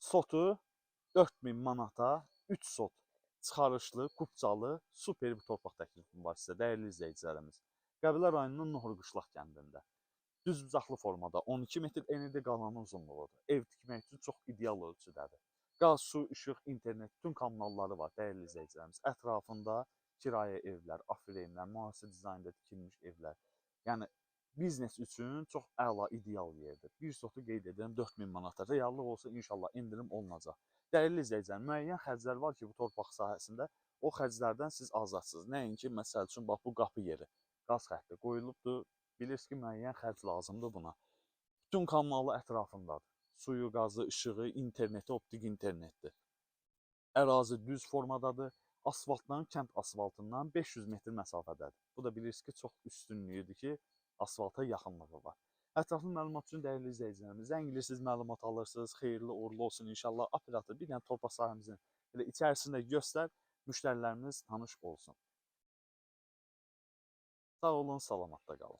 Sotu 4000 manata 3 sot çıxarışlı, qubcalı, super bir torpaq təklifim var sizə, dəyərli izləyicilərimiz. Qəbələ rayonunun Nuhurqışlaq kəndində. Düz bucaqlı formada 12 metr enidir, qalanı uzunluğudur. Ev tikmək üçün çox ideal ölçüdədir. Qaz, su, işıq, internet, bütün kommunalları var, dəyərli izləyicilərimiz. Ətrafında kirayə evlər, afiremlər, müasir dizaynda tikilmiş evlər. Yəni biznes üçün çox əla, ideal yerdir. Bir sotu qeyd edirəm 4000 manata. Reallıq olsa inşallah endirim olunacaq. Dəyərli izləyicilər, müəyyən xərclər var ki, bu torpaq sahəsində o xərclərdən siz azadsınız. Nəinki məsəl üçün bax bu qapı yeri, qaz xətti qoyulubdur. Bilirsiniz ki, müəyyən xərc lazımdır buna. Bütün kommunalı ətrafındadır. Suyu, qazı, işığı, interneti, optik internetdir. Ərazi düz formadadır. Asfaltdan, kənd asfaltından 500 metr məsafədədir. Bu da bilirsiniz ki, çox üstünlüyüdür ki, asfalta yaxınlığı var. Ətraflı məlumat üçün dəyərli izləyicilərimiz, zəng edirsiniz, məlumat alırsınız, xeyirli uğurlu olsun inşallah. Operator bir dənə torpaq sahəmizin elə içərisində göstər, müştərilərimiz tanış olsun. Sağ olun, salamatda qalın.